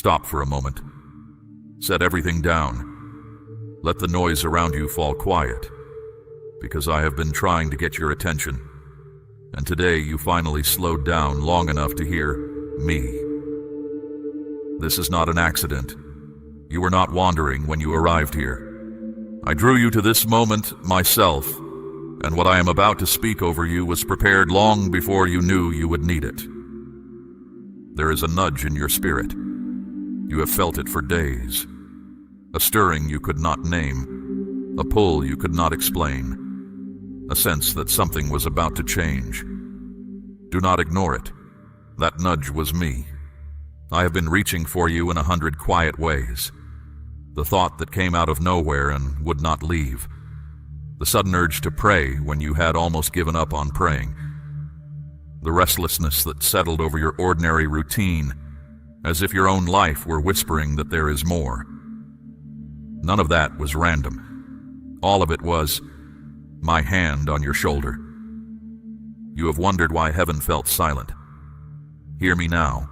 Stop for a moment. Set everything down. Let the noise around you fall quiet, because I have been trying to get your attention, and today you finally slowed down long enough to hear me. This is not an accident. You were not wandering when you arrived here. I drew you to this moment myself, and what I am about to speak over you was prepared long before you knew you would need it. There is a nudge in your spirit. You have felt it for days. A stirring you could not name, a pull you could not explain, a sense that something was about to change. Do not ignore it. That nudge was me. I have been reaching for you in 100 quiet ways. The thought that came out of nowhere and would not leave. The sudden urge to pray when you had almost given up on praying. The restlessness that settled over your ordinary routine, as if your own life were whispering that there is more. None of that was random. All of it was my hand on your shoulder. You have wondered why heaven felt silent. Hear me now.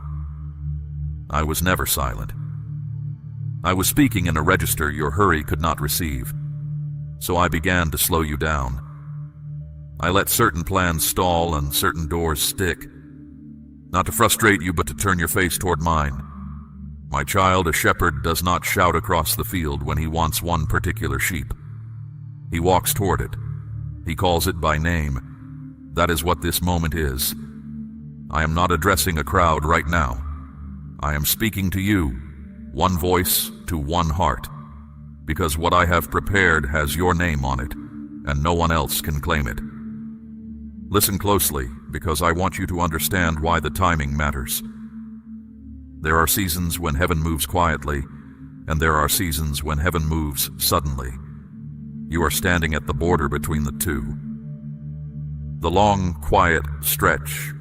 I was never silent. I was speaking in a register your hurry could not receive, so I began to slow you down. I let certain plans stall and certain doors stick, not to frustrate you but to turn your face toward mine. My child, a shepherd does not shout across the field when he wants one particular sheep. He walks toward it. He calls it by name. That is what this moment is. I am not addressing a crowd right now. I am speaking to you, one voice to one heart, because what I have prepared has your name on it, and no one else can claim it. Listen closely, because I want you to understand why the timing matters. There are seasons when heaven moves quietly, and there are seasons when heaven moves suddenly. You are standing at the border between the two. The long, quiet stretch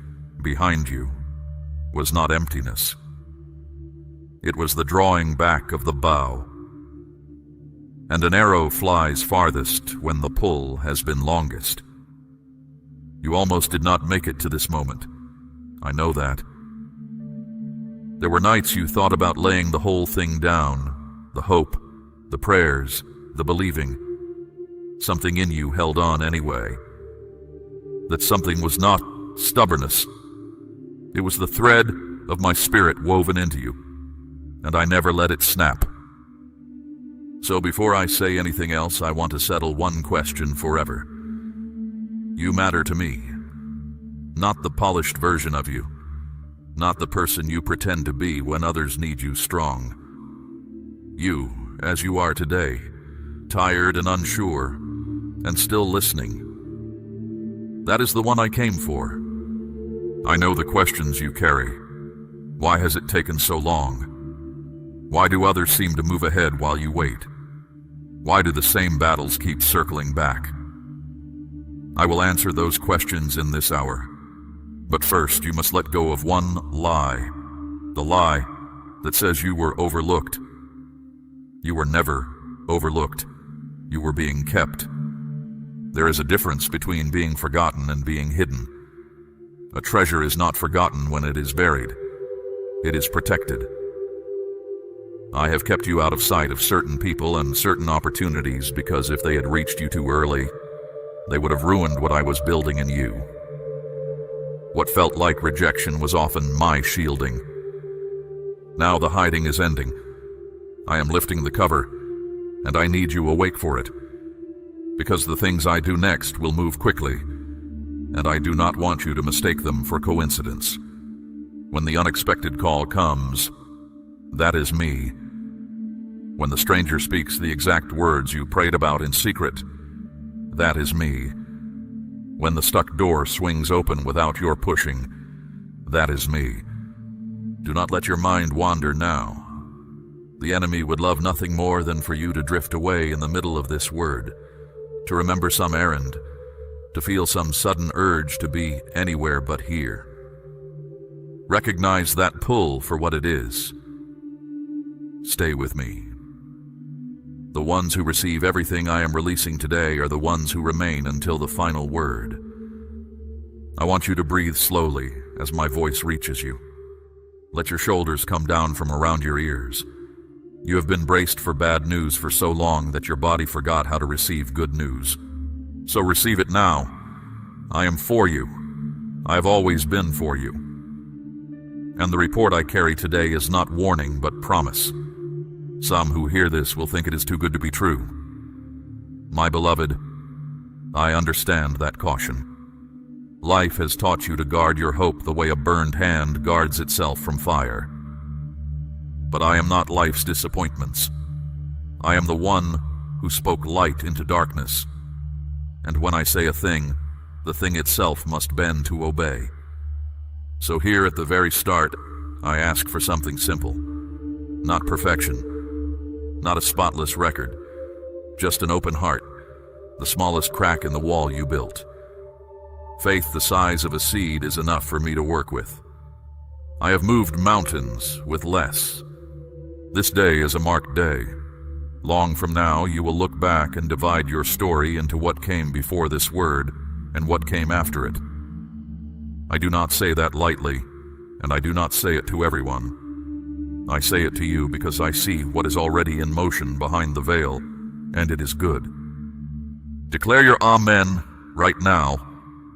behind you was not emptiness. It was the drawing back of the bow. And an arrow flies farthest when the pull has been longest. You almost did not make it to this moment. I know that. There were nights you thought about laying the whole thing down, the hope, the prayers, the believing. Something in you held on anyway. That something was not stubbornness. It was the thread of my spirit woven into you, and I never let it snap. So before I say anything else, I want to settle one question forever. You matter to me, not the polished version of you. Not the person you pretend to be when others need you strong. You, as you are today, tired and unsure, and still listening. That is the one I came for. I know the questions you carry. Why has it taken so long? Why do others seem to move ahead while you wait? Why do the same battles keep circling back? I will answer those questions in this hour. But first, you must let go of one lie. The lie that says you were overlooked. You were never overlooked. You were being kept. There is a difference between being forgotten and being hidden. A treasure is not forgotten when it is buried. It is protected. I have kept you out of sight of certain people and certain opportunities because if they had reached you too early, they would have ruined what I was building in you. What felt like rejection was often my shielding. Now the hiding is ending. I am lifting the cover, and I need you awake for it, because the things I do next will move quickly, and I do not want you to mistake them for coincidence. When the unexpected call comes, that is me. When the stranger speaks the exact words you prayed about in secret, that is me. When the stuck door swings open without your pushing, that is me. Do not let your mind wander now. The enemy would love nothing more than for you to drift away in the middle of this word, to remember some errand, to feel some sudden urge to be anywhere but here. Recognize that pull for what it is. Stay with me. The ones who receive everything I am releasing today are the ones who remain until the final word. I want you to breathe slowly as my voice reaches you. Let your shoulders come down from around your ears. You have been braced for bad news for so long that your body forgot how to receive good news. So receive it now. I am for you. I have always been for you. And the report I carry today is not warning but promise. Some who hear this will think it is too good to be true. My beloved, I understand that caution. Life has taught you to guard your hope the way a burned hand guards itself from fire. But I am not life's disappointments. I am the one who spoke light into darkness. And when I say a thing, the thing itself must bend to obey. So here at the very start, I ask for something simple. Not perfection. Not a spotless record. Just an open heart. The smallest crack in the wall you built. Faith the size of a seed is enough for me to work with. I have moved mountains with less. This day is a marked day. Long from now, you will look back and divide your story into what came before this word and what came after it. I do not say that lightly, and I do not say it to everyone. I say it to you because I see what is already in motion behind the veil, and it is good. Declare your Amen right now,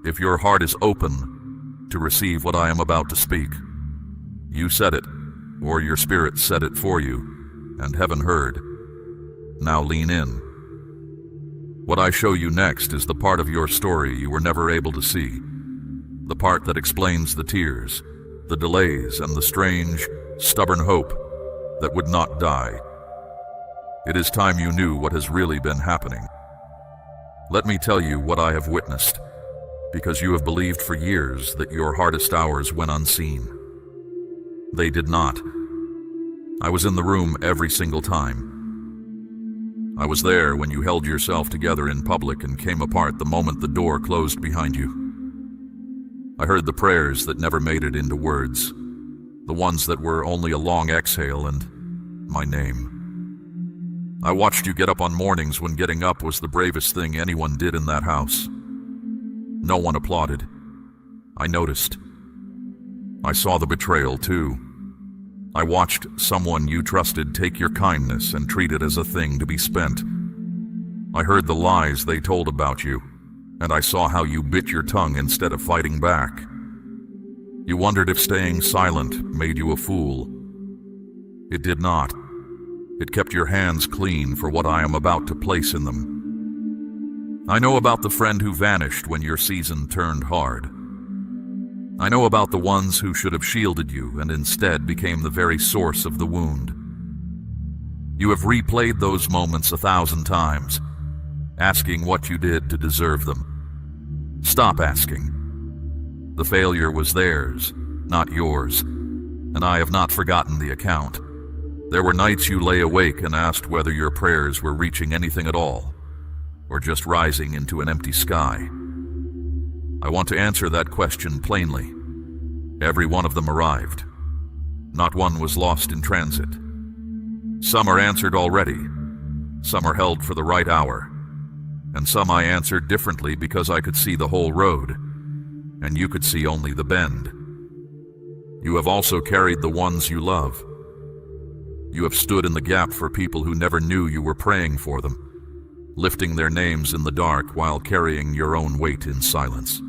if your heart is open to receive what I am about to speak. You said it, or your spirit said it for you, and heaven heard. Now lean in. What I show you next is the part of your story you were never able to see. The part that explains the tears, the delays, and the strange, stubborn hope that would not die. It is time you knew what has really been happening. Let me tell you what I have witnessed, because you have believed for years that your hardest hours went unseen. They did not. I was in the room every single time. I was there when you held yourself together in public and came apart the moment the door closed behind you. I heard the prayers that never made it into words, the ones that were only a long exhale and my name. I watched you get up on mornings when getting up was the bravest thing anyone did in that house. No one applauded. I noticed. I saw the betrayal too. I watched someone you trusted take your kindness and treat it as a thing to be spent. I heard the lies they told about you, and I saw how you bit your tongue instead of fighting back. You wondered if staying silent made you a fool. It did not. It kept your hands clean for what I am about to place in them. I know about the friend who vanished when your season turned hard. I know about the ones who should have shielded you and instead became the very source of the wound. You have replayed those moments 1,000 times, asking what you did to deserve them. Stop asking. The failure was theirs, not yours, and I have not forgotten the account. There were nights you lay awake and asked whether your prayers were reaching anything at all, or just rising into an empty sky. I want to answer that question plainly. Every one of them arrived. Not one was lost in transit. Some are answered already. Some are held for the right hour. And some I answered differently because I could see the whole road, and you could see only the bend. You have also carried the ones you love. You have stood in the gap for people who never knew you were praying for them, lifting their names in the dark while carrying your own weight in silence.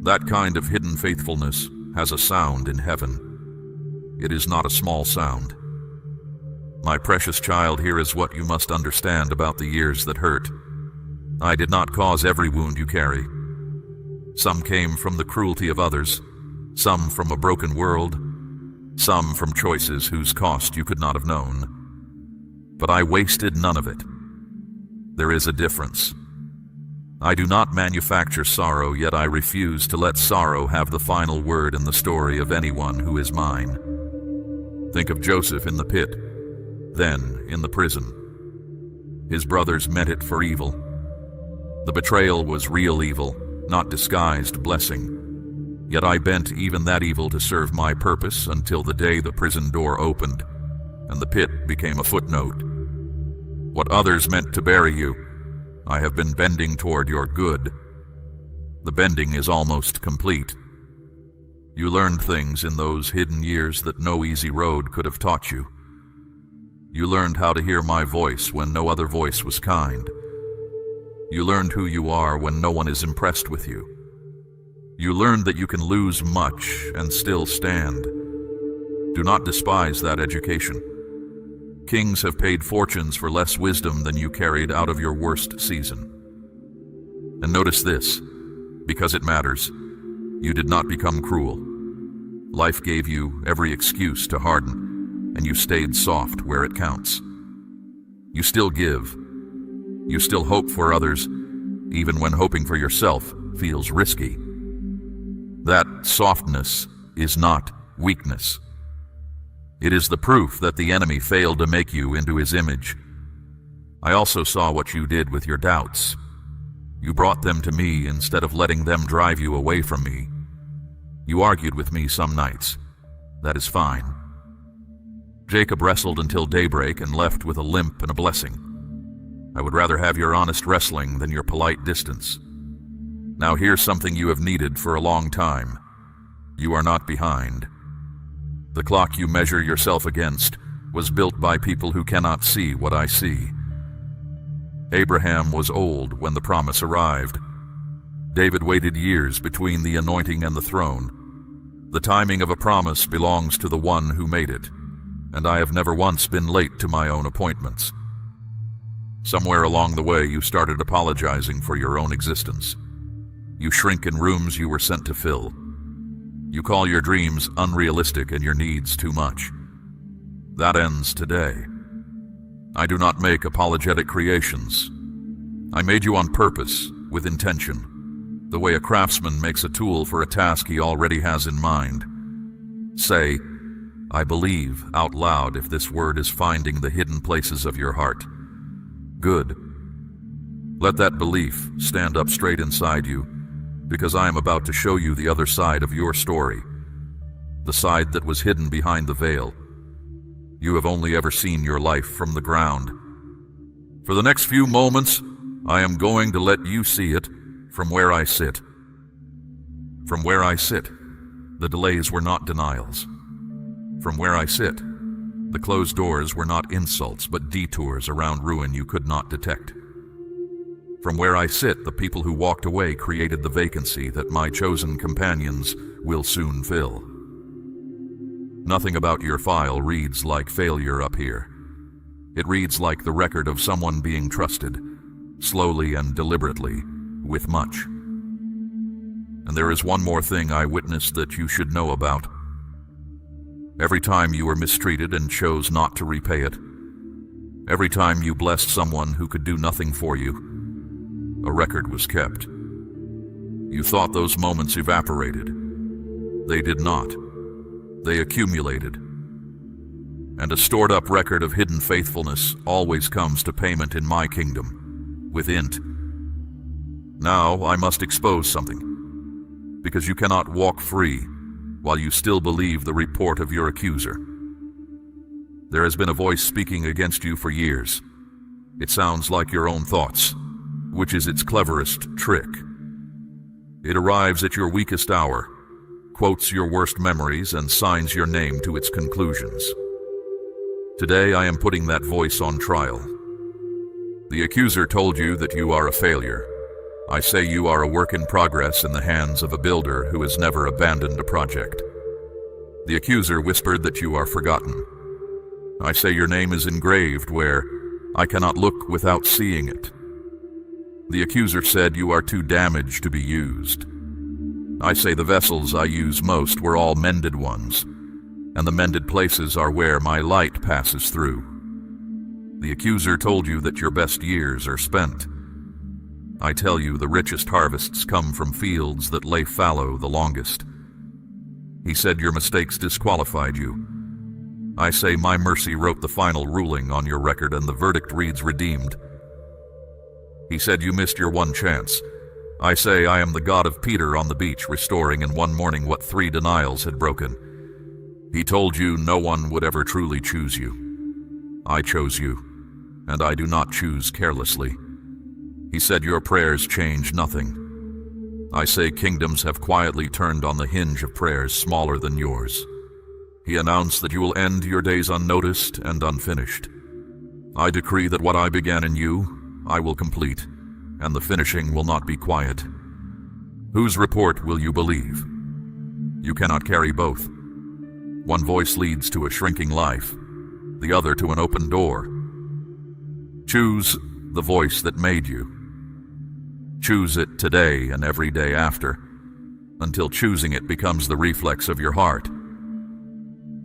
That kind of hidden faithfulness has a sound in heaven. It is not a small sound. My precious child, here is what you must understand about the years that hurt. I did not cause every wound you carry. Some came from the cruelty of others, some from a broken world, some from choices whose cost you could not have known. But I wasted none of it. There is a difference. I do not manufacture sorrow, yet I refuse to let sorrow have the final word in the story of anyone who is mine. Think of Joseph in the pit, then in the prison. His brothers meant it for evil. The betrayal was real evil, not disguised blessing. Yet I bent even that evil to serve my purpose until the day the prison door opened, and the pit became a footnote. What others meant to bury you, I have been bending toward your good. The bending is almost complete. You learned things in those hidden years that no easy road could have taught you. You learned how to hear my voice when no other voice was kind. You learned who you are when no one is impressed with you. You learned that you can lose much and still stand. Do not despise that education. Kings have paid fortunes for less wisdom than you carried out of your worst season. And notice this, because it matters, you did not become cruel. Life gave you every excuse to harden, and you stayed soft where it counts. You still give. You still hope for others, even when hoping for yourself feels risky. That softness is not weakness. It is the proof that the enemy failed to make you into his image. I also saw what you did with your doubts. You brought them to me instead of letting them drive you away from me. You argued with me some nights. That is fine. Jacob wrestled until daybreak and left with a limp and a blessing. I would rather have your honest wrestling than your polite distance. Now here's something you have needed for a long time. You are not behind. The clock you measure yourself against was built by people who cannot see what I see. Abraham was old when the promise arrived. David waited years between the anointing and the throne. The timing of a promise belongs to the one who made it, and I have never once been late to my own appointments. Somewhere along the way you started apologizing for your own existence. You shrink in rooms you were sent to fill. You call your dreams unrealistic and your needs too much. That ends today. I do not make apologetic creations. I made you on purpose, with intention, the way a craftsman makes a tool for a task he already has in mind. Say, I believe, out loud if this word is finding the hidden places of your heart. Good. Let that belief stand up straight inside you, because I am about to show you the other side of your story, the side that was hidden behind the veil. You have only ever seen your life from the ground. For the next few moments, I am going to let you see it from where I sit. From where I sit, the delays were not denials. From where I sit, the closed doors were not insults but detours around ruin you could not detect. From where I sit, the people who walked away created the vacancy that my chosen companions will soon fill. Nothing about your file reads like failure up here. It reads like the record of someone being trusted, slowly and deliberately, with much. And there is one more thing I witnessed that you should know about. Every time you were mistreated and chose not to repay it, every time you blessed someone who could do nothing for you, a record was kept. You thought those moments evaporated. They did not. They accumulated. And a stored-up record of hidden faithfulness always comes to payment in my kingdom, with int. Now I must expose something, because you cannot walk free while you still believe the report of your accuser. There has been a voice speaking against you for years. It sounds like your own thoughts, which is its cleverest trick. It arrives at your weakest hour, quotes your worst memories, and signs your name to its conclusions. Today I am putting that voice on trial. The accuser told you that you are a failure. I say you are a work in progress in the hands of a builder who has never abandoned a project. The accuser whispered that you are forgotten. I say your name is engraved where I cannot look without seeing it. The accuser said you are too damaged to be used. I say the vessels I use most were all mended ones, and the mended places are where my light passes through. The accuser told you that your best years are spent. I tell you the richest harvests come from fields that lay fallow the longest. He said your mistakes disqualified you. I say my mercy wrote the final ruling on your record and the verdict reads redeemed. He said you missed your one chance. I say I am the God of Peter on the beach restoring in one morning what 3 denials had broken. He told you no one would ever truly choose you. I chose you, and I do not choose carelessly. He said your prayers change nothing. I say kingdoms have quietly turned on the hinge of prayers smaller than yours. He announced that you will end your days unnoticed and unfinished. I decree that what I began in you, I will complete, and the finishing will not be quiet. Whose report will you believe? You cannot carry both. One voice leads to a shrinking life, the other to an open door. Choose the voice that made you. Choose it today and every day after, until choosing it becomes the reflex of your heart.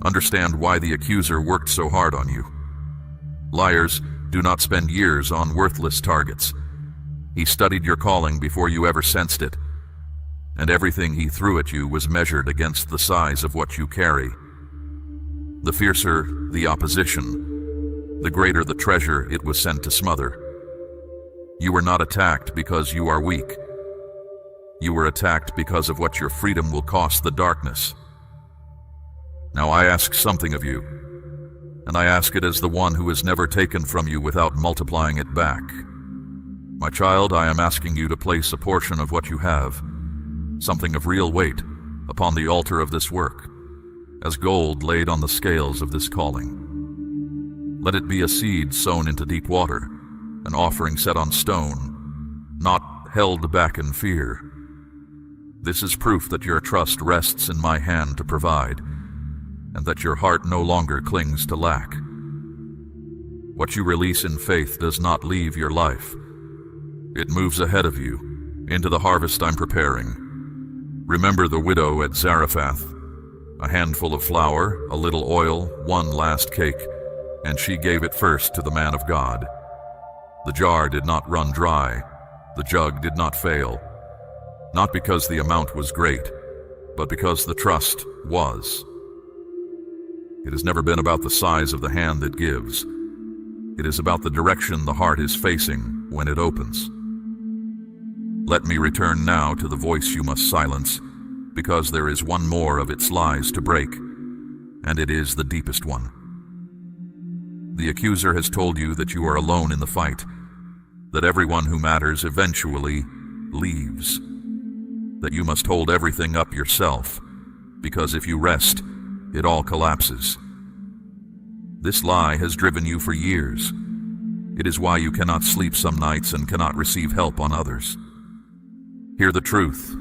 Understand why the accuser worked so hard on you. Liars do not spend years on worthless targets. He studied your calling before you ever sensed it, and everything he threw at you was measured against the size of what you carry. The fiercer the opposition, the greater the treasure it was sent to smother. You were not attacked because you are weak. You were attacked because of what your freedom will cost the darkness. Now I ask something of you, and I ask it as the one who is never taken from you without multiplying it back. My child, I am asking you to place a portion of what you have, something of real weight, upon the altar of this work, as gold laid on the scales of this calling. Let it be a seed sown into deep water, an offering set on stone, not held back in fear. This is proof that your trust rests in my hand to provide, and that your heart no longer clings to lack. What you release in faith does not leave your life. It moves ahead of you, into the harvest I'm preparing. Remember the widow at Zarephath. A handful of flour, a little oil, one last cake, and she gave it first to the man of God. The jar did not run dry, the jug did not fail, not because the amount was great, but because the trust was. It has never been about the size of the hand that gives. It is about the direction the heart is facing when it opens. Let me return now to the voice you must silence, because there is one more of its lies to break, and it is the deepest one. The accuser has told you that you are alone in the fight, that everyone who matters eventually leaves, that you must hold everything up yourself, because if you rest, it all collapses. This lie has driven you for years. It is why you cannot sleep some nights and cannot receive help on others. Hear the truth.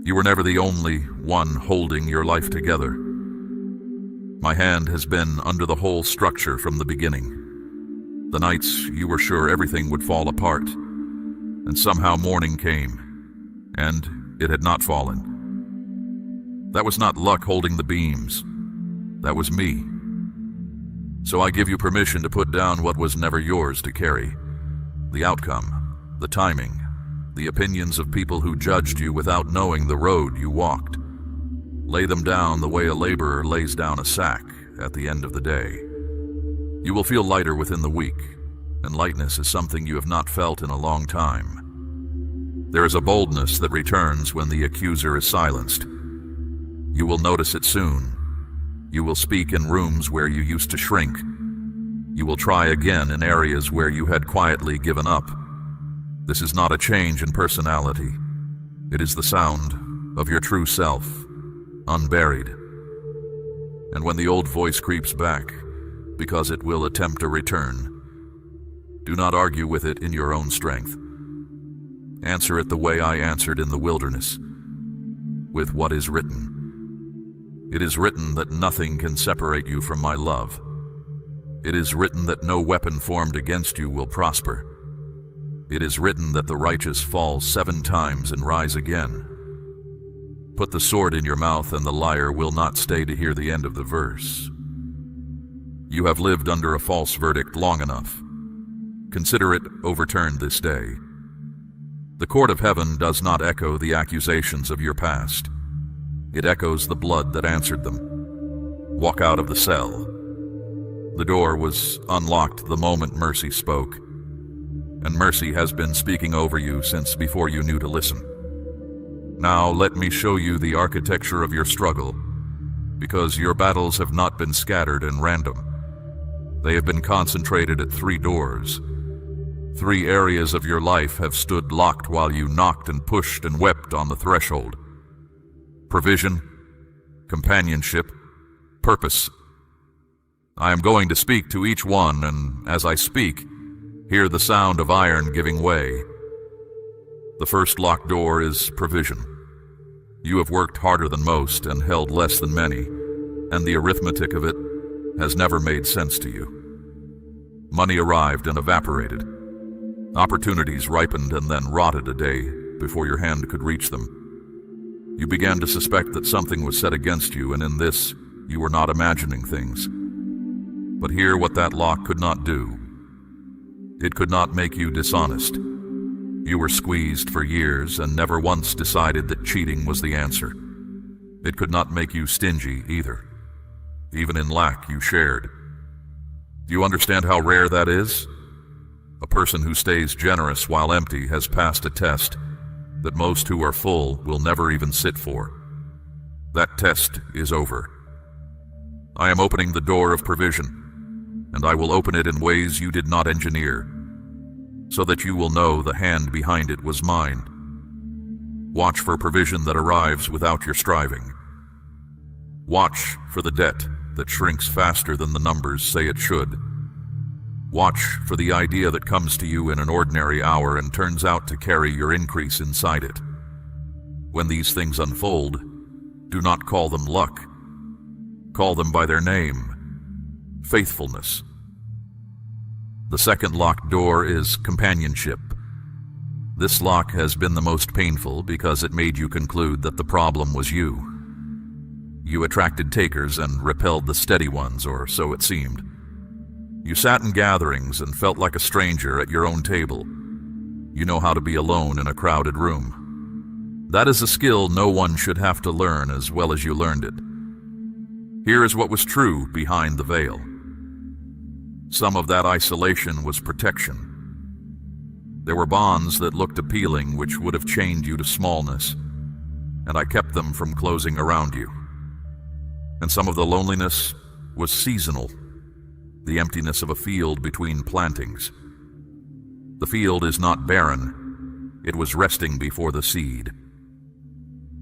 You were never the only one holding your life together. My hand has been under the whole structure from the beginning. The nights you were sure everything would fall apart, and somehow morning came, and it had not fallen. That was not luck holding the beams. That was me. So I give you permission to put down what was never yours to carry. The outcome, the timing, the opinions of people who judged you without knowing the road you walked. Lay them down the way a laborer lays down a sack at the end of the day. You will feel lighter within the week, and lightness is something you have not felt in a long time. There is a boldness that returns when the accuser is silenced. You will notice it soon. You will speak in rooms where you used to shrink. You will try again in areas where you had quietly given up. This is not a change in personality. It is the sound of your true self, unburied. And when the old voice creeps back, because it will attempt a return, do not argue with it in your own strength. Answer it the way I answered in the wilderness, with what is written. It is written that nothing can separate you from my love. It is written that no weapon formed against you will prosper. It is written that the righteous fall 7 times and rise again. Put the sword in your mouth, and the liar will not stay to hear the end of the verse. You have lived under a false verdict long enough. Consider it overturned this day. The court of heaven does not echo the accusations of your past. It echoes the blood that answered them. Walk out of the cell. The door was unlocked the moment mercy spoke, and mercy has been speaking over you since before you knew to listen. Now let me show you the architecture of your struggle, because your battles have not been scattered and random. They have been concentrated at 3 doors. 3 areas of your life have stood locked while you knocked and pushed and wept on the threshold. Provision, companionship, purpose. I am going to speak to each one, and as I speak, hear the sound of iron giving way. The first locked door is provision. You have worked harder than most and held less than many, and the arithmetic of it has never made sense to you. Money arrived and evaporated. Opportunities ripened and then rotted a day before your hand could reach them. You began to suspect that something was set against you, and in this, you were not imagining things. But hear what that lock could not do. It could not make you dishonest. You were squeezed for years and never once decided that cheating was the answer. It could not make you stingy either. Even in lack, you shared. Do you understand how rare that is? A person who stays generous while empty has passed a test that most who are full will never even sit for. That test is over. I am opening the door of provision, and I will open it in ways you did not engineer, so that you will know the hand behind it was mine. Watch for provision that arrives without your striving. Watch for the debt that shrinks faster than the numbers say it should. Watch for the idea that comes to you in an ordinary hour and turns out to carry your increase inside it. When these things unfold, do not call them luck. Call them by their name: faithfulness. The second locked door is companionship. This lock has been the most painful because it made you conclude that the problem was you. You attracted takers and repelled the steady ones, or so it seemed. You sat in gatherings and felt like a stranger at your own table. You know how to be alone in a crowded room. That is a skill no one should have to learn as well as you learned it. Here is what was true behind the veil. Some of that isolation was protection. There were bonds that looked appealing which would have chained you to smallness, and I kept them from closing around you. And some of the loneliness was seasonal, the emptiness of a field between plantings. The field is not barren, it was resting before the seed.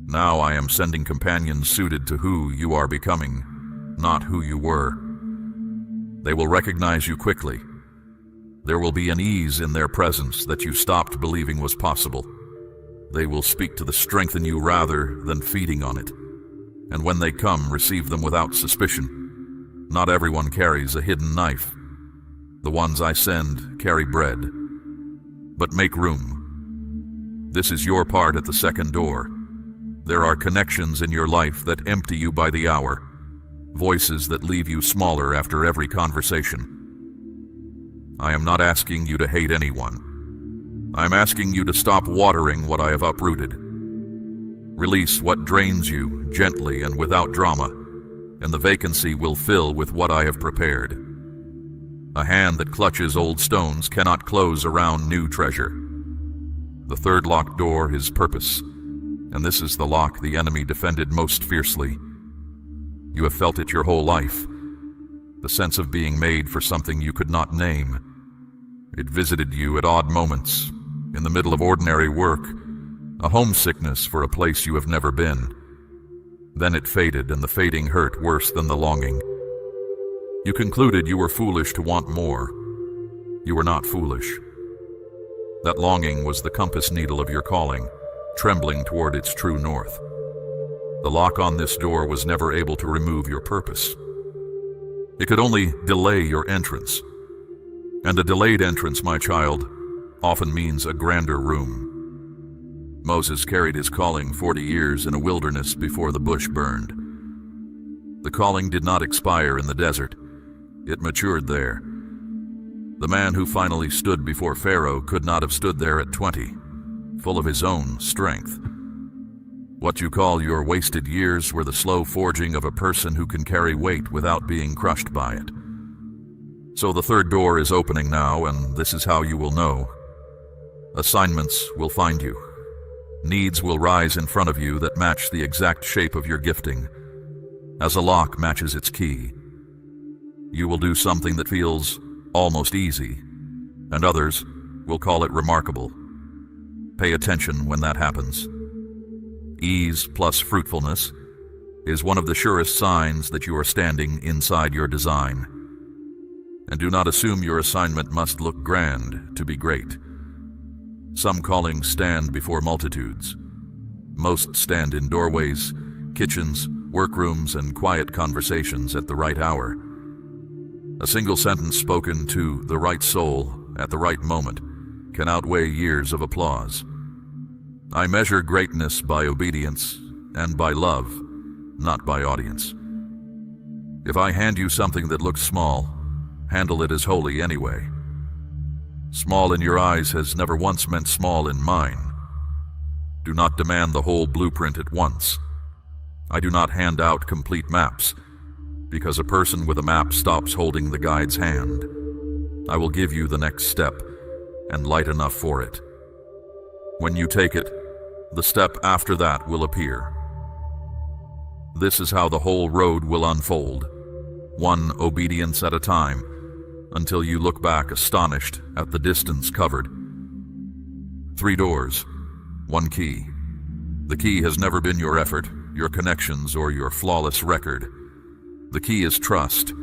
Now I am sending companions suited to who you are becoming, not who you were. They will recognize you quickly. There will be an ease in their presence that you stopped believing was possible. They will speak to the strength in you rather than feeding on it. And when they come, receive them without suspicion. Not everyone carries a hidden knife. The ones I send carry bread. But make room. This is your part at the second door. There are connections in your life that empty you by the hour. Voices that leave you smaller after every conversation. I am not asking you to hate anyone. I am asking you to stop watering what I have uprooted. Release what drains you gently and without drama, and the vacancy will fill with what I have prepared. A hand that clutches old stones cannot close around new treasure. The third locked door is purpose, and this is the lock the enemy defended most fiercely. You have felt it your whole life, the sense of being made for something you could not name. It visited you at odd moments, in the middle of ordinary work, a homesickness for a place you have never been. Then it faded, and the fading hurt worse than the longing. You concluded you were foolish to want more. You were not foolish. That longing was the compass needle of your calling, trembling toward its true north. The lock on this door was never able to remove your purpose. It could only delay your entrance. And a delayed entrance, my child, often means a grander room. Moses carried his calling 40 years in a wilderness before the bush burned. The calling did not expire in the desert. It matured there. The man who finally stood before Pharaoh could not have stood there at 20, full of his own strength. What you call your wasted years were the slow forging of a person who can carry weight without being crushed by it. So the third door is opening now, and this is how you will know. Assignments will find you. Needs will rise in front of you that match the exact shape of your gifting, as a lock matches its key. You will do something that feels almost easy, and others we'll call it remarkable. Pay attention when that happens. Ease plus fruitfulness is one of the surest signs that you are standing inside your design. And do not assume your assignment must look grand to be great. Some callings stand before multitudes. Most stand in doorways, kitchens, workrooms, and quiet conversations at the right hour. A single sentence spoken to the right soul at the right moment can outweigh years of applause. I measure greatness by obedience and by love, not by audience. If I hand you something that looks small, handle it as holy anyway. Small in your eyes has never once meant small in mine. Do not demand the whole blueprint at once. I do not hand out complete maps, because a person with a map stops holding the guide's hand. I will give you the next step, and light enough for it. When you take it, the step after that will appear. This is how the whole road will unfold, one obedience at a time, until you look back astonished at the distance covered. 3 doors, 1 key. The key has never been your effort, your connections, or your flawless record. The key is trust,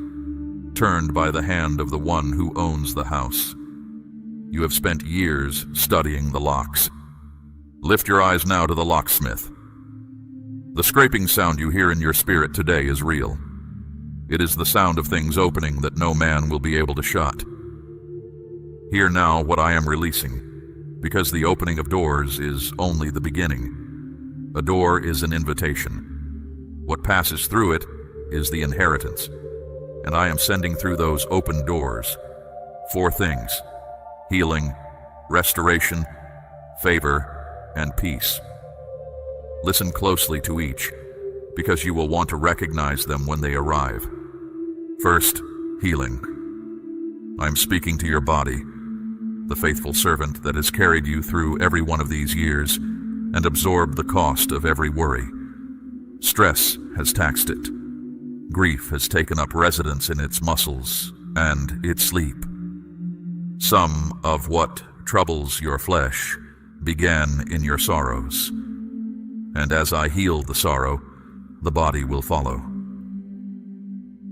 turned by the hand of the one who owns the house. You have spent years studying the locks. Lift your eyes now to the locksmith. The scraping sound you hear in your spirit today is real. It is the sound of things opening that no man will be able to shut. Hear now what I am releasing, because the opening of doors is only the beginning. A door is an invitation. What passes through it is the inheritance, and I am sending through those open doors 4 things: healing, restoration, favor, and peace. Listen closely to each, because you will want to recognize them when they arrive. First, healing. I'm speaking to your body, the faithful servant that has carried you through every one of these years and absorbed the cost of every worry. Stress has taxed it. Grief has taken up residence in its muscles and its sleep. Some of what troubles your flesh began in your sorrows, and as I heal the sorrow, the body will follow.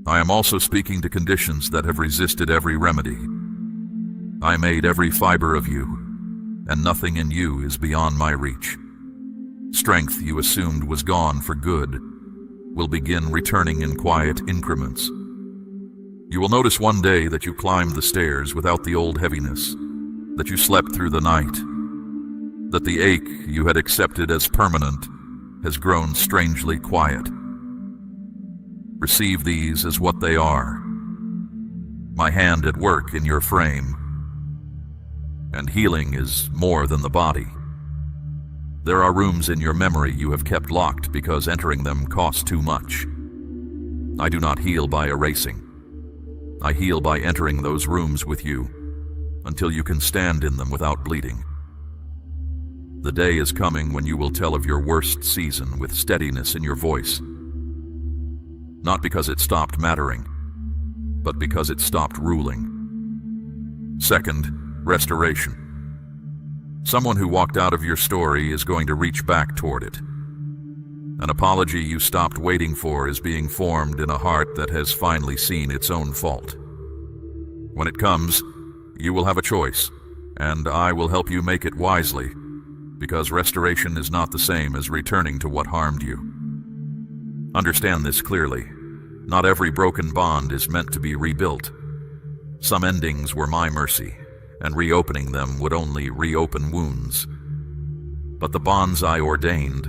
I am also speaking to conditions that have resisted every remedy. I made every fiber of you, and nothing in you is beyond my reach. Strength you assumed was gone for good will begin returning in quiet increments. You will notice one day that you climbed the stairs without the old heaviness, that you slept through the night, that the ache you had accepted as permanent has grown strangely quiet. Receive these as what they are: my hand at work in your frame. And healing is more than the body. There are rooms in your memory you have kept locked because entering them costs too much. I do not heal by erasing. I heal by entering those rooms with you until you can stand in them without bleeding. The day is coming when you will tell of your worst season with steadiness in your voice. Not because it stopped mattering, but because it stopped ruling. Second, restoration. Someone who walked out of your story is going to reach back toward it. An apology you stopped waiting for is being formed in a heart that has finally seen its own fault. When it comes, you will have a choice, and I will help you make it wisely, because restoration is not the same as returning to what harmed you. Understand this clearly. Not every broken bond is meant to be rebuilt. Some endings were my mercy, and reopening them would only reopen wounds. But the bonds I ordained,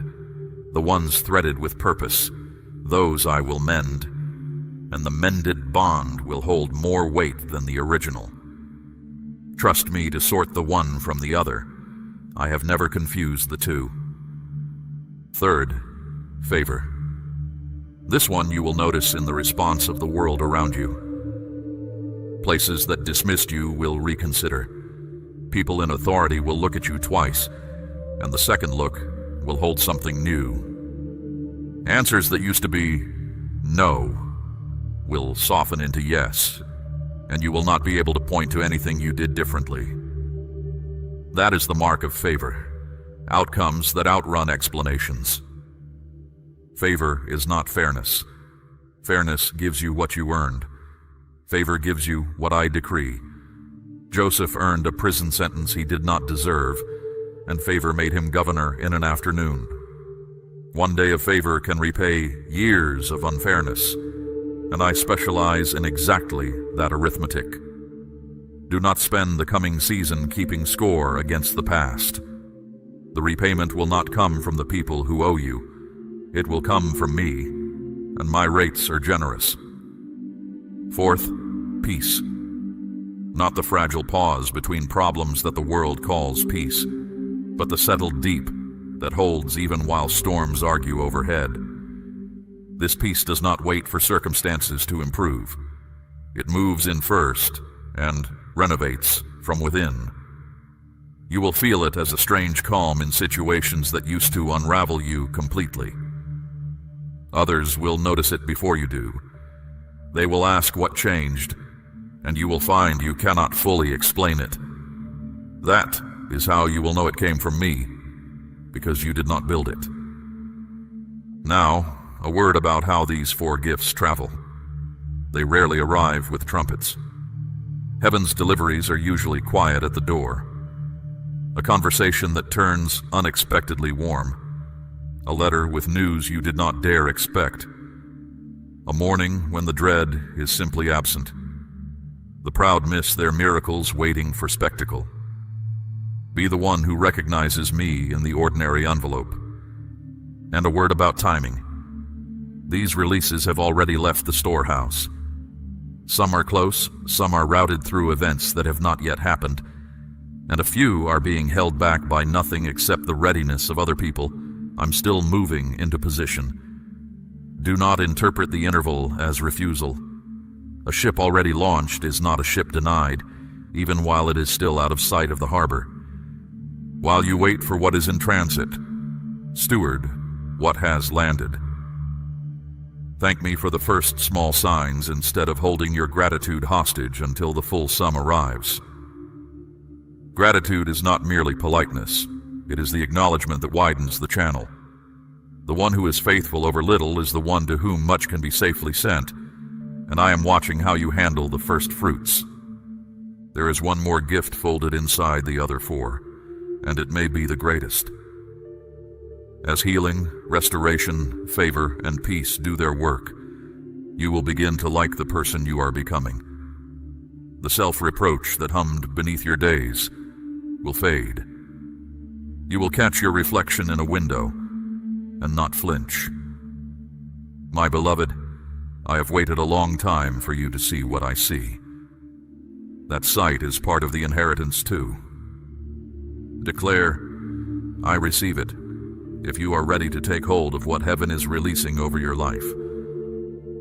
the ones threaded with purpose, those I will mend, and the mended bond will hold more weight than the original. Trust me to sort the one from the other. I have never confused the two. Third, favor. This one you will notice in the response of the world around you. Places that dismissed you will reconsider. People in authority will look at you twice, and the second look will hold something new. Answers that used to be no will soften into yes, and you will not be able to point to anything you did differently. That is the mark of favor. Outcomes that outrun explanations. Favor is not fairness. Fairness gives you what you earned. Favor gives you what I decree. Joseph earned a prison sentence he did not deserve, and favor made him governor in an afternoon. One day of favor can repay years of unfairness, and I specialize in exactly that arithmetic. Do not spend the coming season keeping score against the past. The repayment will not come from the people who owe you. It will come from me, and my rates are generous. Fourth, peace. Not the fragile pause between problems that the world calls peace, but the settled deep that holds even while storms argue overhead. This peace does not wait for circumstances to improve. It moves in first and renovates from within. You will feel it as a strange calm in situations that used to unravel you completely. Others will notice it before you do. They will ask what changed, and you will find you cannot fully explain it. That is how you will know it came from me, because you did not build it. Now, a word about how these 4 gifts travel. They rarely arrive with trumpets. Heaven's deliveries are usually quiet at the door. A conversation that turns unexpectedly warm. A letter with news you did not dare expect. A morning when the dread is simply absent. The proud miss their miracles waiting for spectacle. Be the one who recognizes me in the ordinary envelope. And a word about timing. These releases have already left the storehouse. Some are close, some are routed through events that have not yet happened, and a few are being held back by nothing except the readiness of other people. I'm still moving into position. Do not interpret the interval as refusal. A ship already launched is not a ship denied, even while it is still out of sight of the harbor. While you wait for what is in transit, steward what has landed. Thank me for the first small signs instead of holding your gratitude hostage until the full sum arrives. Gratitude is not merely politeness. It is the acknowledgement that widens the channel. The one who is faithful over little is the one to whom much can be safely sent, and I am watching how you handle the first fruits. There is one more gift folded inside the other 4, and it may be the greatest. As healing, restoration, favor, and peace do their work, you will begin to like the person you are becoming. The self-reproach that hummed beneath your days will fade. You will catch your reflection in a window and not flinch. My beloved, I have waited a long time for you to see what I see. That sight is part of the inheritance too. Declare, I receive it, if you are ready to take hold of what heaven is releasing over your life.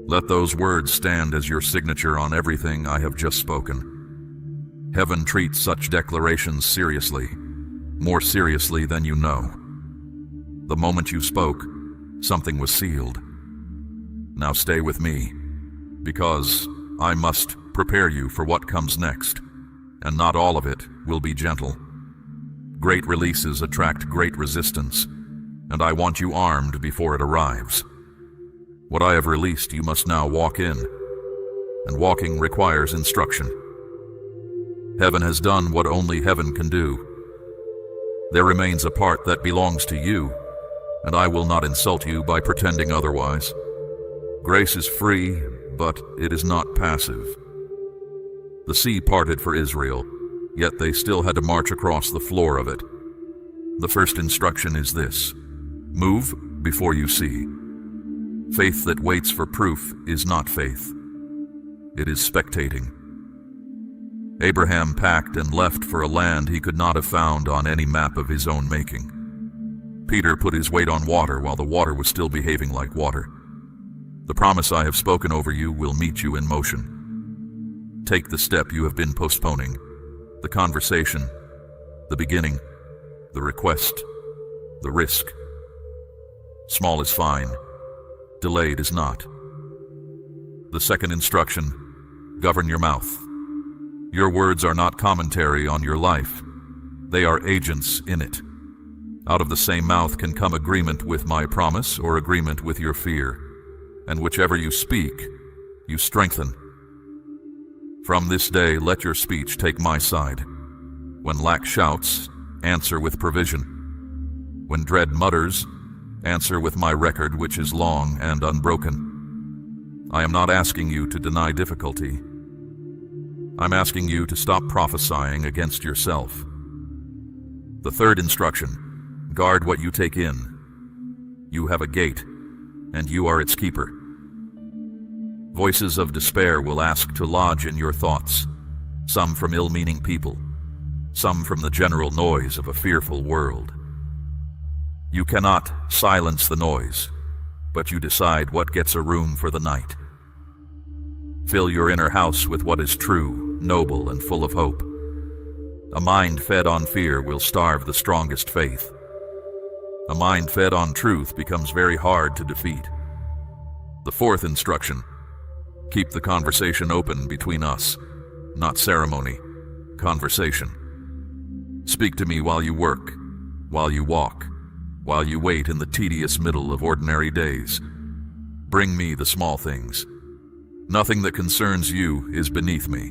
Let those words stand as your signature on everything I have just spoken. Heaven treats such declarations seriously, more seriously than you know. The moment you spoke, something was sealed. Now stay with me, because I must prepare you for what comes next, and not all of it will be gentle. Great releases attract great resistance, and I want you armed before it arrives. What I have released you must now walk in, and walking requires instruction. Heaven has done what only heaven can do. There remains a part that belongs to you, and I will not insult you by pretending otherwise. Grace is free, but it is not passive. The sea parted for Israel, yet they still had to march across the floor of it. The first instruction is this: move before you see. Faith that waits for proof is not faith. It is spectating. Abraham packed and left for a land he could not have found on any map of his own making. Peter put his weight on water while the water was still behaving like water. The promise I have spoken over you will meet you in motion. Take the step you have been postponing, the conversation, the beginning, the request, the risk. Small is fine. Delayed is not. The second instruction: govern your mouth. Your words are not commentary on your life. They are agents in it. Out of the same mouth can come agreement with my promise or agreement with your fear, and whichever you speak, you strengthen. From this day, let your speech take my side. When lack shouts, answer with provision. When dread mutters, answer with my record, which is long and unbroken. I am not asking you to deny difficulty. I'm asking you to stop prophesying against yourself. The third instruction: guard what you take in. You have a gate, and you are its keeper. Voices of despair will ask to lodge in your thoughts, some from ill-meaning people, some from the general noise of a fearful world. You cannot silence the noise, but you decide what gets a room for the night. Fill your inner house with what is true, noble, and full of hope. A mind fed on fear will starve the strongest faith. A mind fed on truth becomes very hard to defeat. The fourth instruction: keep the conversation open between us, not ceremony, conversation. Speak to me while you work, while you walk, while you wait in the tedious middle of ordinary days. Bring me the small things. Nothing that concerns you is beneath me.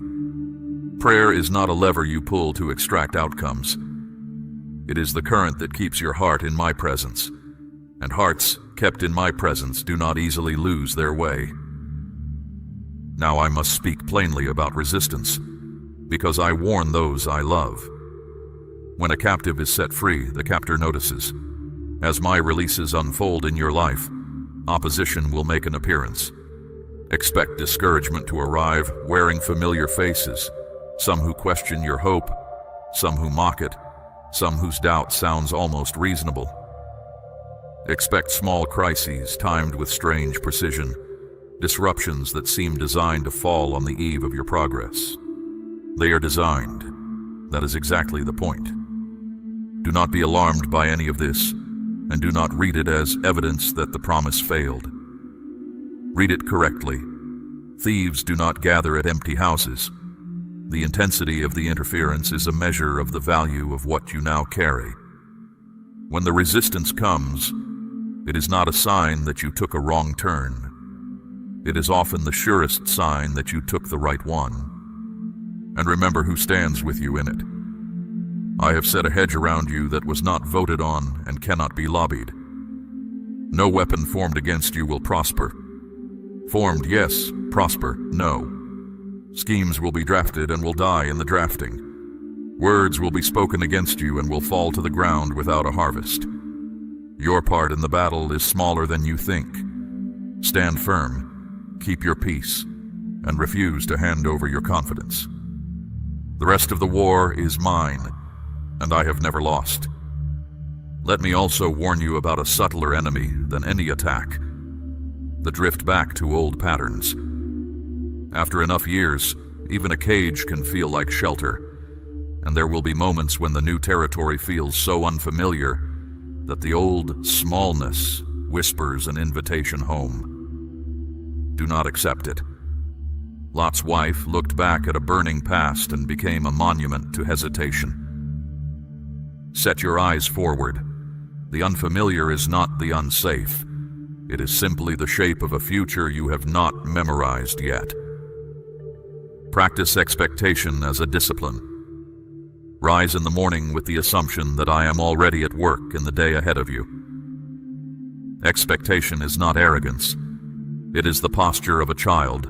Prayer is not a lever you pull to extract outcomes. It is the current that keeps your heart in my presence, and hearts kept in my presence do not easily lose their way. Now I must speak plainly about resistance, because I warn those I love. When a captive is set free, the captor notices. As my releases unfold in your life, opposition will make an appearance. Expect discouragement to arrive, wearing familiar faces, some who question your hope, some who mock it, some whose doubt sounds almost reasonable. Expect small crises timed with strange precision, disruptions that seem designed to fall on the eve of your progress. They are designed. That is exactly the point. Do not be alarmed by any of this, and do not read it as evidence that the promise failed. Read it correctly. Thieves do not gather at empty houses. The intensity of the interference is a measure of the value of what you now carry. When the resistance comes, it is not a sign that you took a wrong turn. It is often the surest sign that you took the right one. And remember who stands with you in it. I have set a hedge around you that was not voted on and cannot be lobbied. No weapon formed against you will prosper. Formed, yes. Prosper, no. Schemes will be drafted and will die in the drafting. Words will be spoken against you and will fall to the ground without a harvest. Your part in the battle is smaller than you think. Stand firm, keep your peace, and refuse to hand over your confidence. The rest of the war is mine, and I have never lost. Let me also warn you about a subtler enemy than any attack: the drift back to old patterns. After enough years, even a cage can feel like shelter, and there will be moments when the new territory feels so unfamiliar that the old smallness whispers an invitation home. Do not accept it. Lot's wife looked back at a burning past and became a monument to hesitation. Set your eyes forward. The unfamiliar is not the unsafe. It is simply the shape of a future you have not memorized yet. Practice expectation as a discipline. Rise in the morning with the assumption that I am already at work in the day ahead of you. Expectation is not arrogance. It is the posture of a child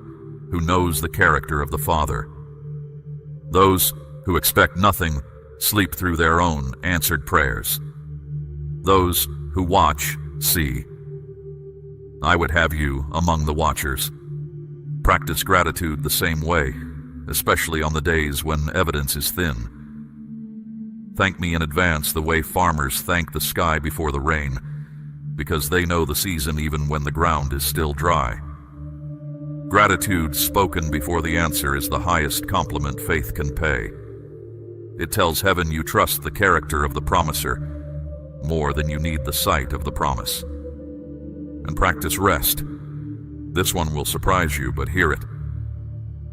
who knows the character of the Father. Those who expect nothing sleep through their own answered prayers. Those who watch see. I would have you among the watchers. Practice gratitude the same way, especially on the days when evidence is thin. Thank me in advance the way farmers thank the sky before the rain, because they know the season even when the ground is still dry. Gratitude spoken before the answer is the highest compliment faith can pay. It tells heaven you trust the character of the promiser more than you need the sight of the promise. And practice rest. This one will surprise you, but hear it.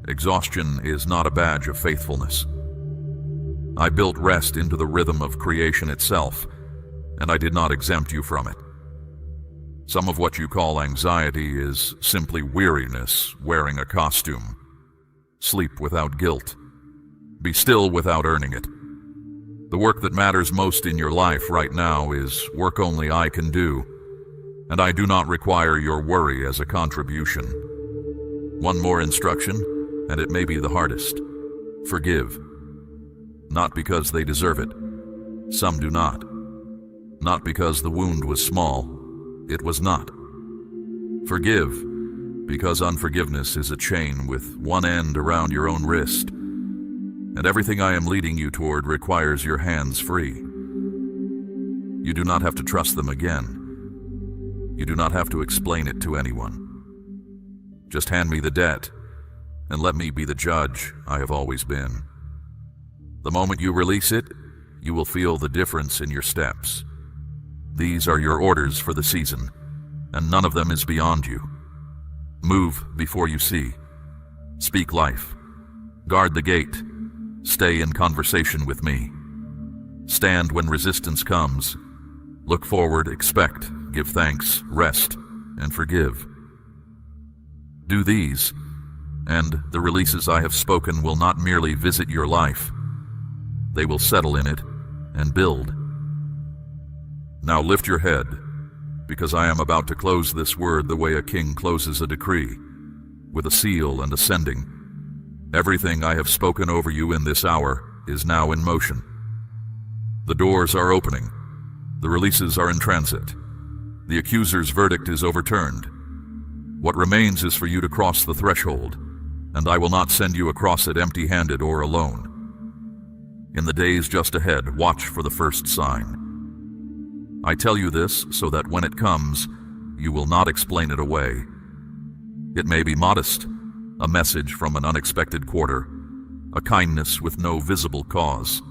Exhaustion is not a badge of faithfulness. I built rest into the rhythm of creation itself, and I did not exempt you from it. Some of what you call anxiety is simply weariness wearing a costume. Sleep without guilt. Be still without earning it. The work that matters most in your life right now is work only I can do, and I do not require your worry as a contribution. One more instruction, and it may be the hardest. Forgive. Not because they deserve it. Some do not. Not because the wound was small. It was not. Forgive, because unforgiveness is a chain with one end around your own wrist, and everything I am leading you toward requires your hands free. You do not have to trust them again. You do not have to explain it to anyone. Just hand me the debt, and let me be the judge I have always been. The moment you release it, you will feel the difference in your steps. These are your orders for the season, and none of them is beyond you. Move before you see. Speak life. Guard the gate. Stay in conversation with me. Stand when resistance comes. Look forward, expect, give thanks, rest, and forgive. Do these, and the releases I have spoken will not merely visit your life. They will settle in it and build. Now lift your head, because I am about to close this word the way a king closes a decree, with a seal and a sending. Everything I have spoken over you in this hour is now in motion. The doors are opening. The releases are in transit. The accuser's verdict is overturned. What remains is for you to cross the threshold, and I will not send you across it empty-handed or alone. In the days just ahead, watch for the first sign. I tell you this so that when it comes, you will not explain it away. It may be modest, a message from an unexpected quarter, a kindness with no visible cause,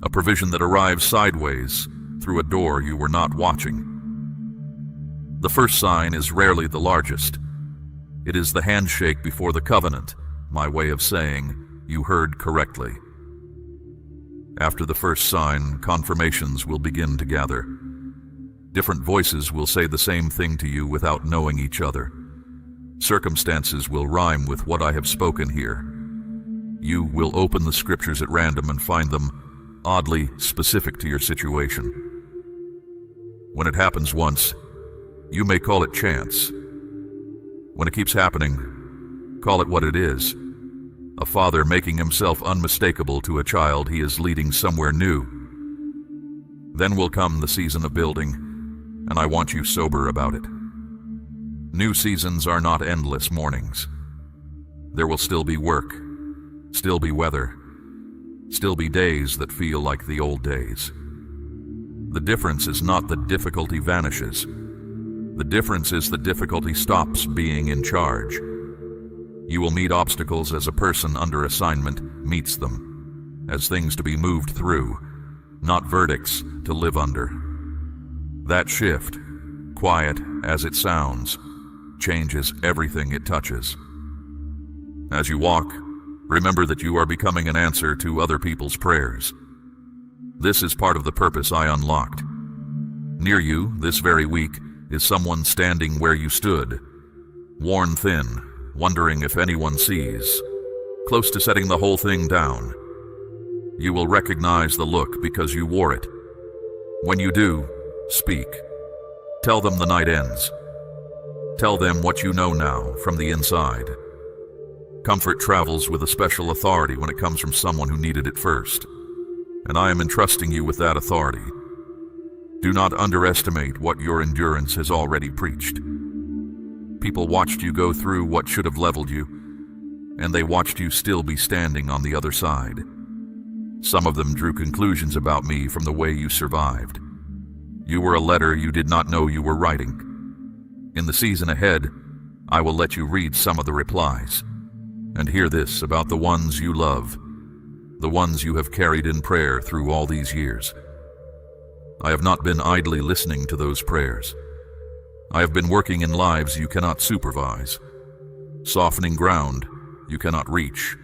a provision that arrives sideways through a door you were not watching. The first sign is rarely the largest. It is the handshake before the covenant, my way of saying, you heard correctly. After the first sign, confirmations will begin to gather. Different voices will say the same thing to you without knowing each other. Circumstances will rhyme with what I have spoken here. You will open the scriptures at random and find them oddly specific to your situation. When it happens once, you may call it chance. When it keeps happening, call it what it is. A father making himself unmistakable to a child he is leading somewhere new. Then will come the season of building, and I want you sober about it. New seasons are not endless mornings. There will still be work, still be weather, still be days that feel like the old days. The difference is not that difficulty vanishes. The difference is that difficulty stops being in charge. You will meet obstacles as a person under assignment meets them, as things to be moved through, not verdicts to live under. That shift, quiet as it sounds, changes everything it touches. As you walk, remember that you are becoming an answer to other people's prayers. This is part of the purpose I unlocked. Near you, this very week, is someone standing where you stood, worn thin, wondering if anyone sees, close to setting the whole thing down. You will recognize the look because you wore it. When you do, speak. Tell them the night ends. Tell them what you know now from the inside. Comfort travels with a special authority when it comes from someone who needed it first, and I am entrusting you with that authority. Do not underestimate what your endurance has already preached. People watched you go through what should have leveled you, and they watched you still be standing on the other side. Some of them drew conclusions about me from the way you survived. You were a letter you did not know you were writing. In the season ahead, I will let you read some of the replies, and hear this about the ones you love, the ones you have carried in prayer through all these years. I have not been idly listening to those prayers. I have been working in lives you cannot supervise, softening ground you cannot reach,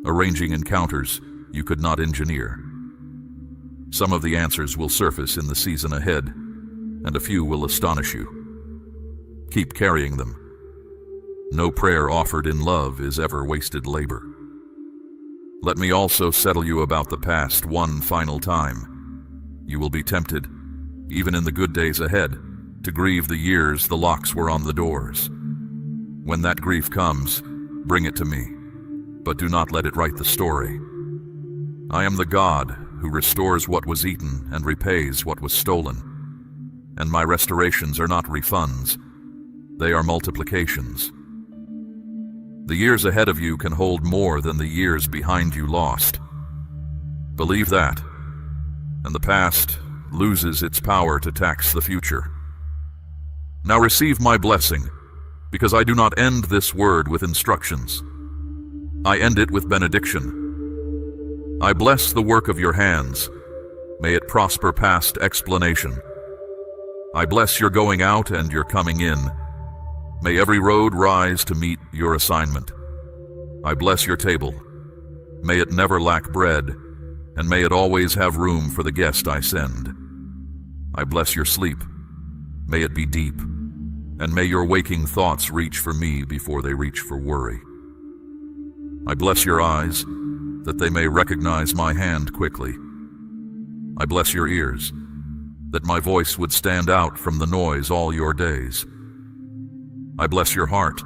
arranging encounters you could not engineer. Some of the answers will surface in the season ahead, and a few will astonish you. Keep carrying them. No prayer offered in love is ever wasted labor. Let me also settle you about the past one final time. You will be tempted, even in the good days ahead, to grieve the years the locks were on the doors. When that grief comes, bring it to me, but do not let it write the story. I am the God who restores what was eaten and repays what was stolen. And my restorations are not refunds, they are multiplications. The years ahead of you can hold more than the years behind you lost. Believe that, and the past loses its power to tax the future. Now receive my blessing, because I do not end this word with instructions. I end it with benediction. I bless the work of your hands. May it prosper past explanation. I bless your going out and your coming in. May every road rise to meet your assignment. I bless your table. May it never lack bread, and may it always have room for the guest I send. I bless your sleep. May it be deep, and may your waking thoughts reach for me before they reach for worry. I bless your eyes, that they may recognize my hand quickly. I bless your ears, that my voice would stand out from the noise all your days. I bless your heart,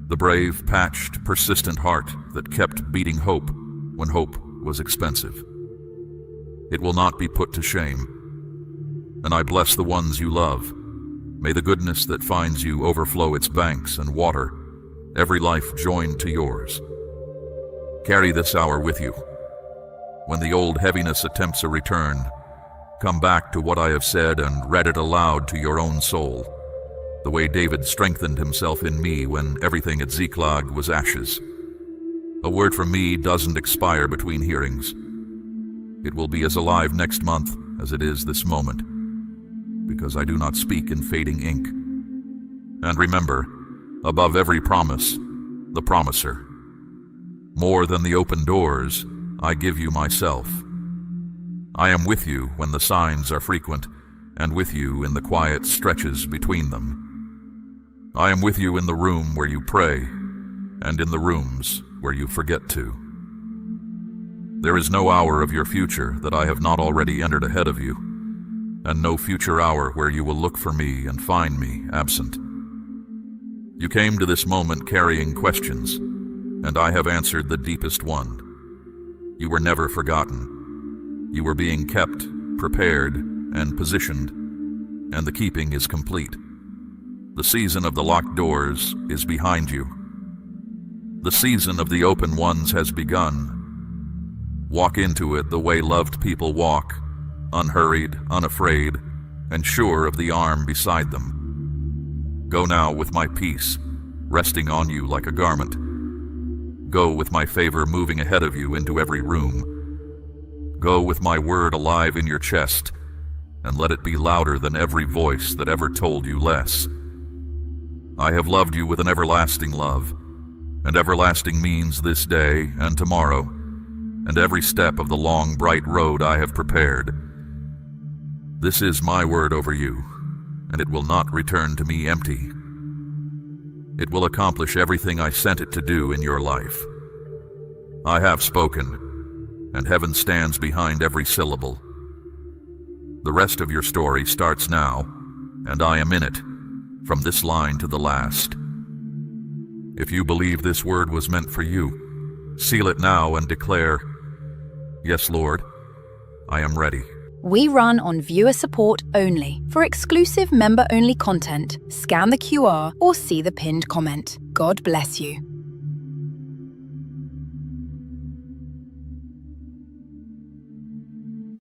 the brave, patched, persistent heart that kept beating hope when hope was expensive. It will not be put to shame. And I bless the ones you love. May the goodness that finds you overflow its banks and water every life joined to yours. Carry this hour with you. When the old heaviness attempts a return, come back to what I have said and read it aloud to your own soul, the way David strengthened himself in me when everything at Ziklag was ashes. A word from me doesn't expire between hearings. It will be as alive next month as it is this moment, because I do not speak in fading ink. And remember, above every promise, the promiser. More than the open doors, I give you myself. I am with you when the signs are frequent, and with you in the quiet stretches between them. I am with you in the room where you pray, and in the rooms where you forget to. There is no hour of your future that I have not already entered ahead of you, and no future hour where you will look for me and find me absent. You came to this moment carrying questions, and I have answered the deepest one. You were never forgotten. You were being kept, prepared, and positioned, and the keeping is complete. The season of the locked doors is behind you. The season of the open ones has begun. Walk into it the way loved people walk, unhurried, unafraid, and sure of the arm beside them. Go now with my peace, resting on you like a garment. Go with my favor moving ahead of you into every room. Go with my word alive in your chest, and let it be louder than every voice that ever told you less. I have loved you with an everlasting love, and everlasting means this day and tomorrow, and every step of the long, bright road I have prepared. This is my word over you, and it will not return to me empty. It will accomplish everything I sent it to do in your life. I have spoken, and heaven stands behind every syllable. The rest of your story starts now, and I am in it, from this line to the last. If you believe this word was meant for you, seal it now and declare, "Yes, Lord, I am ready." We run on viewer support only. For exclusive member-only content, scan the QR or see the pinned comment. God bless you.